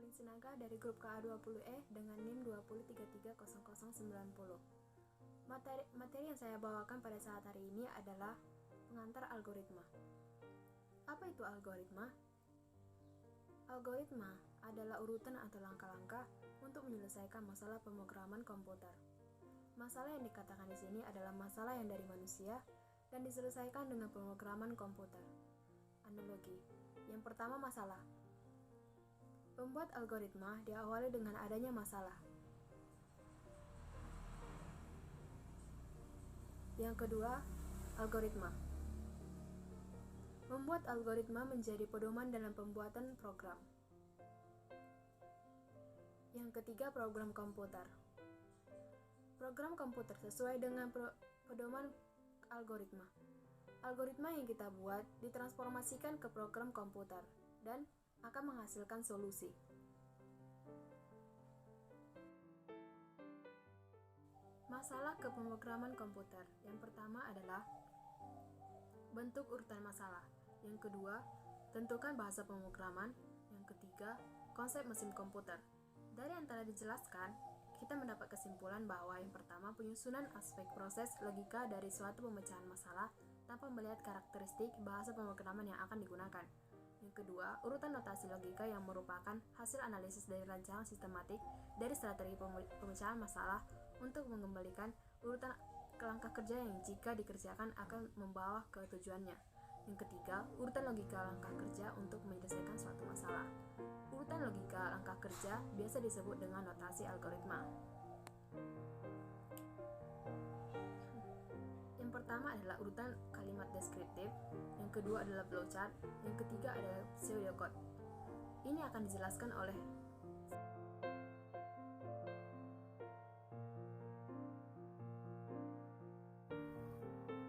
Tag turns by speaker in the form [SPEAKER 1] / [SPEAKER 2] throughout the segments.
[SPEAKER 1] Evelyn Sinaga dari grup KA20E dengan NIM 203300090. Materi yang saya bawakan pada saat hari ini adalah pengantar algoritma. Apa itu algoritma? Algoritma adalah urutan atau langkah-langkah untuk menyelesaikan masalah pemrograman komputer. Masalah yang dikatakan di sini adalah masalah yang dari manusia dan diselesaikan dengan pemrograman komputer. Analogi. Yang pertama, masalah. Pembuat algoritma diawali dengan adanya masalah. Yang kedua, algoritma. Membuat algoritma menjadi pedoman dalam pembuatan program. Yang ketiga, program komputer. Program komputer sesuai dengan pedoman algoritma. Algoritma yang kita buat ditransformasikan ke program komputer dan akan menghasilkan solusi. Masalah kepemrograman komputer. Yang pertama adalah bentuk urutan masalah. Yang kedua, tentukan bahasa pemrograman. Yang ketiga, konsep mesin komputer. Dari yang telah dijelaskan, kita mendapat kesimpulan bahwa yang pertama, penyusunan aspek proses logika dari suatu pemecahan masalah tanpa melihat karakteristik bahasa pemrograman yang akan digunakan. Yang kedua, urutan notasi logika yang merupakan hasil analisis dari rancangan sistematik dari strategi pemecahan masalah untuk mengembalikan urutan ke langkah kerja yang jika dikerjakan akan membawa ke tujuannya. Yang ketiga, urutan logika langkah kerja untuk menyelesaikan suatu masalah. Urutan logika langkah kerja biasa disebut dengan notasi algoritma. Yang pertama adalah urutan kalimat deskriptif, yang kedua adalah flowchart, yang ketiga adalah pseudocode. Ini akan dijelaskan oleh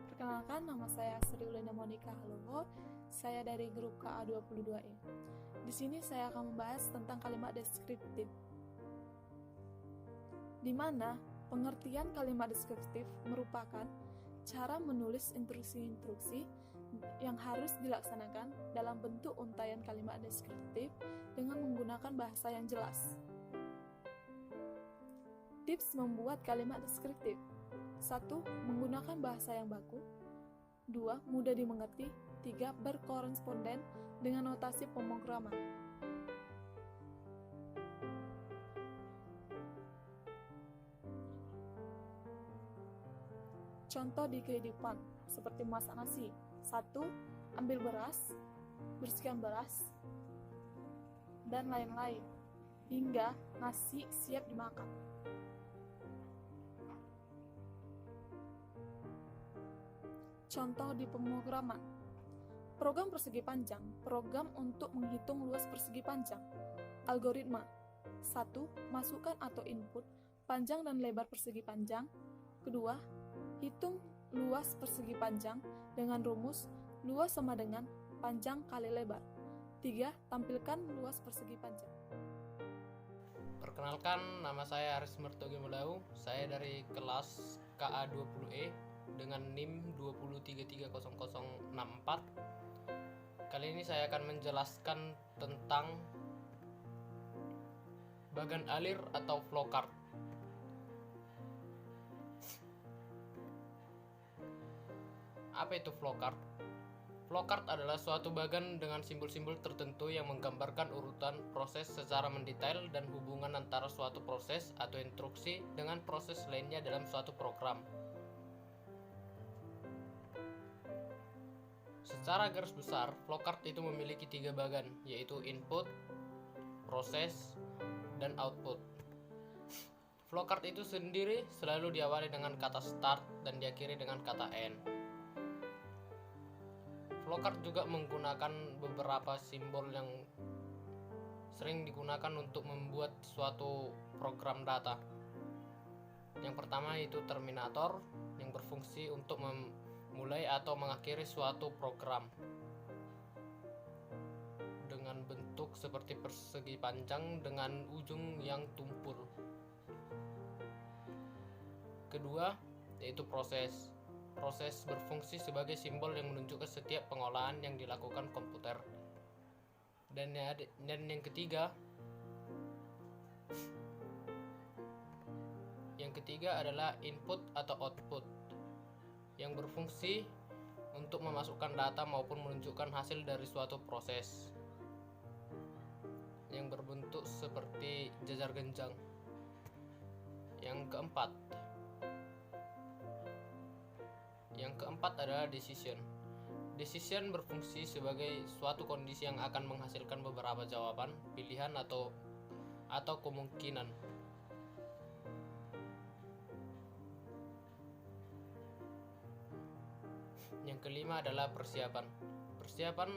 [SPEAKER 2] Perkenalkan, nama saya Sri Ulenda Monika Haloho. Saya dari grup KA22E. Di sini saya akan membahas tentang kalimat deskriptif, di mana pengertian kalimat deskriptif merupakan cara menulis instruksi-instruksi yang harus dilaksanakan dalam bentuk untaian kalimat deskriptif dengan menggunakan bahasa yang jelas. Tips membuat kalimat deskriptif: 1. Menggunakan bahasa yang baku. 2. Mudah dimengerti. 3. Berkoresponden dengan notasi pemrograman. Contoh di kehidupan, seperti memasak nasi. 1. Ambil beras, bersihkan beras, dan lain-lain, hingga nasi siap dimakan. Contoh di pemrograman. Program persegi panjang, program untuk menghitung luas persegi panjang. Algoritma. 1. Masukkan atau input panjang dan lebar persegi panjang. Kedua, hitung luas persegi panjang dengan rumus luas sama dengan panjang kali lebar. 3. Tampilkan luas persegi panjang.
[SPEAKER 3] Perkenalkan, nama saya Aris Mertogi Mulau. Saya dari kelas KA20E dengan NIM 203300064. Kali ini saya akan menjelaskan tentang bagan alir atau flowchart. Apa itu flowchart? Flowchart adalah suatu bagan dengan simbol-simbol tertentu yang menggambarkan urutan proses secara mendetail dan hubungan antara suatu proses atau instruksi dengan proses lainnya dalam suatu program. Secara garis besar, flowchart itu memiliki 3 bagan, yaitu input, proses, dan output. Flowchart itu sendiri selalu diawali dengan kata start dan diakhiri dengan kata end. Flowchart juga menggunakan beberapa simbol yang sering digunakan untuk membuat suatu program data. Yang pertama yaitu terminator, yang berfungsi untuk memulai atau mengakhiri suatu program dengan bentuk seperti persegi panjang dengan ujung yang tumpul. Kedua, yaitu proses. Proses berfungsi sebagai simbol yang menunjukkan setiap pengolahan yang dilakukan komputer. Dan yang ketiga, Yang ketiga adalah input atau output, yang berfungsi untuk memasukkan data maupun menunjukkan hasil dari suatu proses, yang berbentuk seperti jajar genjang. Yang keempat adalah decision. Decision berfungsi sebagai suatu kondisi yang akan menghasilkan beberapa jawaban, pilihan atau kemungkinan. Yang kelima adalah persiapan. Persiapan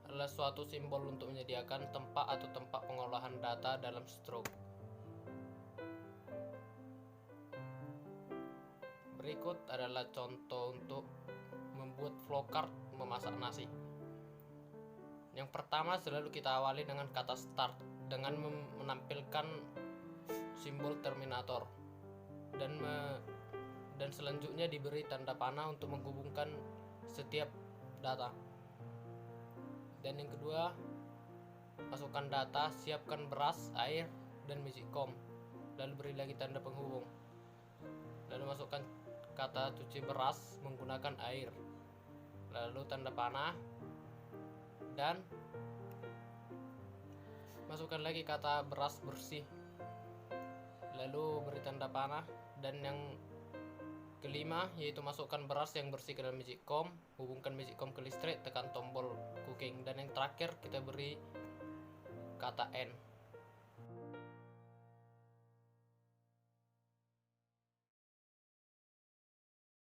[SPEAKER 3] adalah suatu simbol untuk menyediakan tempat atau tempat pengolahan data dalam stroke. Berikut adalah contoh untuk membuat flowchart memasak nasi. Yang pertama, selalu kita awali dengan kata start dengan menampilkan simbol terminator dan selanjutnya diberi tanda panah untuk menghubungkan setiap data. Dan yang kedua, masukkan data, siapkan beras, air, dan magicom, lalu beri lagi tanda penghubung. Lalu masukkan kata cuci beras menggunakan air, lalu tanda panah, dan masukkan lagi kata beras bersih, lalu beri tanda panah. Dan yang kelima yaitu masukkan beras yang bersih ke dalam magicom, hubungkan magicom ke listrik, tekan tombol cooking. Dan yang terakhir kita beri kata N.